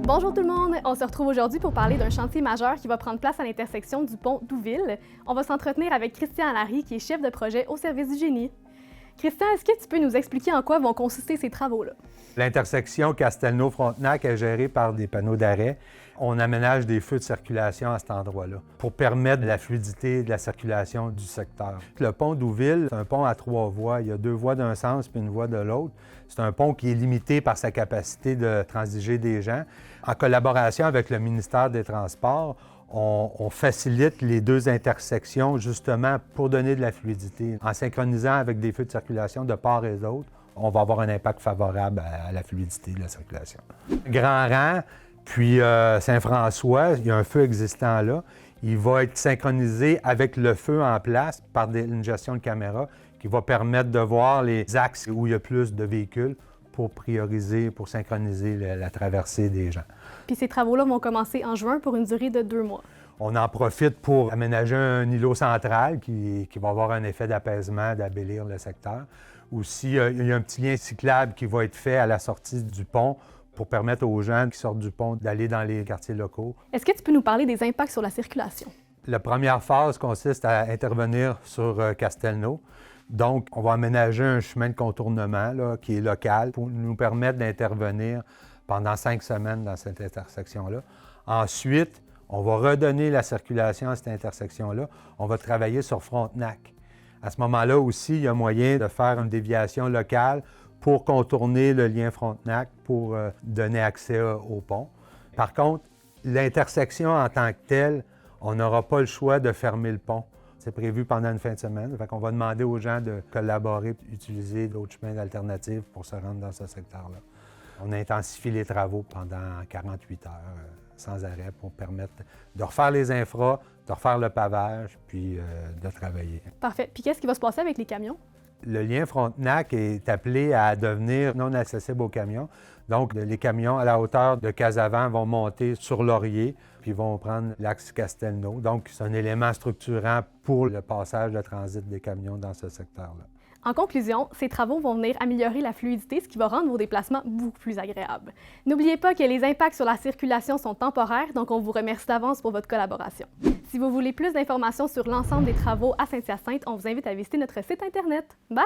Bonjour tout le monde! On se retrouve aujourd'hui pour parler d'un chantier majeur qui va prendre place à l'intersection du pont Douville. On va s'entretenir avec Christian Allary, qui est chef de projet au service du génie. Christian, est-ce que tu peux nous expliquer en quoi vont consister ces travaux-là? L'intersection Castelnau-Frontenac est gérée par des panneaux d'arrêt. On aménage des feux de circulation à cet endroit-là pour permettre la fluidité de la circulation du secteur. Le pont Douville, c'est un pont à 3 voies. Il y a 2 voies d'un sens puis une voie de l'autre. C'est un pont qui est limité par sa capacité de transiger des gens. En collaboration avec le ministère des Transports, on facilite les 2 intersections justement pour donner de la fluidité. En synchronisant avec des feux de circulation de part et d'autre, on va avoir un impact favorable à la fluidité de la circulation. Grand Rang, puis Saint-François, il y a un feu existant là. Il va être synchronisé avec le feu en place par une gestion de caméra qui va permettre de voir les axes où il y a plus de véhicules pour prioriser, pour synchroniser la traversée des gens. Puis ces travaux-là vont commencer en juin pour une durée de 2 mois. On en profite pour aménager un îlot central qui va avoir un effet d'apaisement, d'embellir le secteur. Aussi, il y a un petit lien cyclable qui va être fait à la sortie du pont pour permettre aux gens qui sortent du pont d'aller dans les quartiers locaux. Est-ce que tu peux nous parler des impacts sur la circulation? La première phase consiste à intervenir sur Castelnau. Donc, on va aménager un chemin de contournement là, qui est local pour nous permettre d'intervenir pendant 5 semaines dans cette intersection-là. Ensuite, on va redonner la circulation à cette intersection-là. On va travailler sur Frontenac. À ce moment-là aussi, il y a moyen de faire une déviation locale pour contourner le lien Frontenac pour donner accès au pont. Par contre, l'intersection en tant que telle, on n'aura pas le choix de fermer le pont. C'est prévu pendant une fin de semaine. Fait qu'on va demander aux gens de collaborer, d'utiliser d'autres chemins alternatifs pour se rendre dans ce secteur-là. On intensifie les travaux pendant 48 heures sans arrêt pour permettre de refaire les infras, de refaire le pavage, puis de travailler. Parfait. Puis qu'est-ce qui va se passer avec les camions? Le lien Frontenac est appelé à devenir non accessible aux camions. Donc, les camions à la hauteur de Casavant vont monter sur Laurier, puis vont prendre l'axe Castelnau. Donc, c'est un élément structurant pour le passage de transit des camions dans ce secteur-là. En conclusion, ces travaux vont venir améliorer la fluidité, ce qui va rendre vos déplacements beaucoup plus agréables. N'oubliez pas que les impacts sur la circulation sont temporaires, donc on vous remercie d'avance pour votre collaboration. Si vous voulez plus d'informations sur l'ensemble des travaux à Saint-Hyacinthe, on vous invite à visiter notre site Internet. Bye!